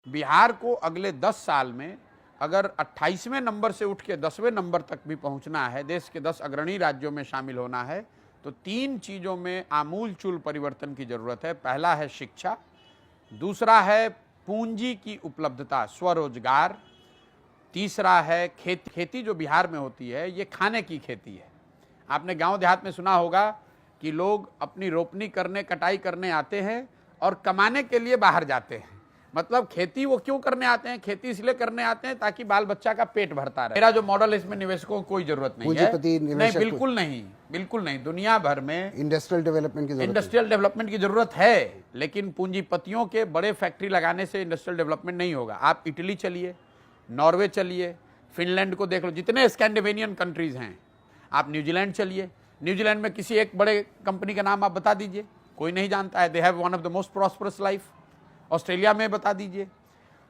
बिहार को अगले 10 साल में अगर 28वें नंबर से उठ के 10वें नंबर तक भी पहुंचना है, देश के 10 अग्रणी राज्यों में शामिल होना है, तो 3 चीज़ों में आमूलचूल परिवर्तन की ज़रूरत है। पहला है शिक्षा, दूसरा है पूंजी की उपलब्धता, स्वरोजगार, तीसरा है खेती जो बिहार में होती है ये खाने की खेती है। आपने गांव देहात में सुना होगा कि लोग अपनी रोपनी करने, कटाई करने आते हैं और कमाने के लिए बाहर जाते हैं। मतलब खेती वो क्यों करने आते हैं? खेती इसलिए करने आते हैं ताकि बाल बच्चा का पेट भरता रहे। मेरा जो मॉडल है इसमें निवेशकों को कोई जरूरत नहीं है। नहीं, बिल्कुल नहीं, बिल्कुल नहीं। दुनिया भर में इंडस्ट्रियल डेवलपमेंट की जरूरत है, लेकिन पूंजीपतियों के बड़े फैक्ट्री लगाने से इंडस्ट्रियल डेवलपमेंट नहीं होगा। आप इटली चलिए, नॉर्वे चलिए, फिनलैंड को देख लो, जितने स्कैंडिनेवियन कंट्रीज हैं। आप न्यूजीलैंड चलिए, न्यूजीलैंड में किसी एक बड़े कंपनी का नाम आप बता दीजिए, कोई नहीं जानता है। They have one of the most prosperous life. Australia में बता दीजिए।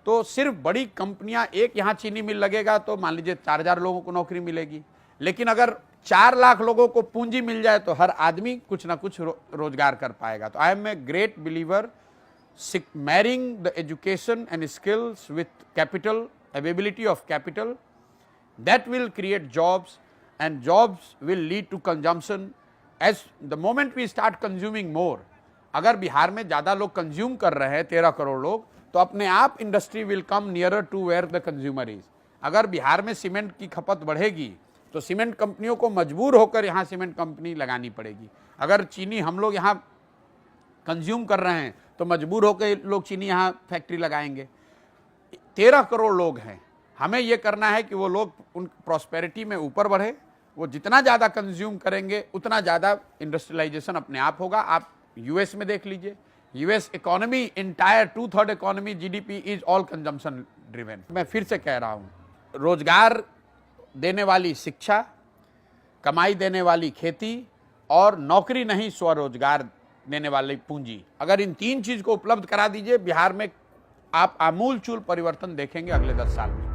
तो सिर्फ बड़ी कंपनियां, एक यहाँ चीनी मिल लगेगा तो मान लीजिए 4000 लोगों को नौकरी मिलेगी, लेकिन अगर 4 लाख लोगों को पूंजी मिल जाए तो हर आदमी कुछ ना कुछ रोजगार कर पाएगा। So I am a great believer marrying the education and skills with capital, availability of capital, that will create jobs and jobs will lead to consumption. As the moment we start consuming more, अगर बिहार में ज़्यादा लोग consume कर रहे हैं, 13 करोड़ लोग, तो अपने आप industry will come nearer to where the consumer is. अगर बिहार में सीमेंट की खपत बढ़ेगी तो सीमेंट कंपनियों को मजबूर होकर यहाँ सीमेंट कंपनी लगानी पड़ेगी। अगर चीनी हम लोग यहाँ कंज्यूम कर रहे हैं तो मजबूर होकर लोग चीनी यहाँ फैक्ट्री लगाएंगे। 13 करोड़ लोग हैं, हमें यह करना है कि वो लोग उन प्रॉस्पेरिटी में ऊपर बढ़े। वो जितना ज़्यादा कंज्यूम करेंगे उतना ज़्यादा इंडस्ट्रियलाइजेशन अपने आप होगा। आप यूएस में देख लीजिए, US economy entire 2/3 economy GDP is all consumption driven. मैं फिर से कह रहा हूँ, रोजगार देने वाली शिक्षा, कमाई देने वाली खेती और नौकरी नहीं स्वरोजगार देने वाली पूंजी, अगर इन 3 चीज को उपलब्ध करा दीजिए, बिहार में आप आमूलचूल परिवर्तन देखेंगे अगले 10 साल में।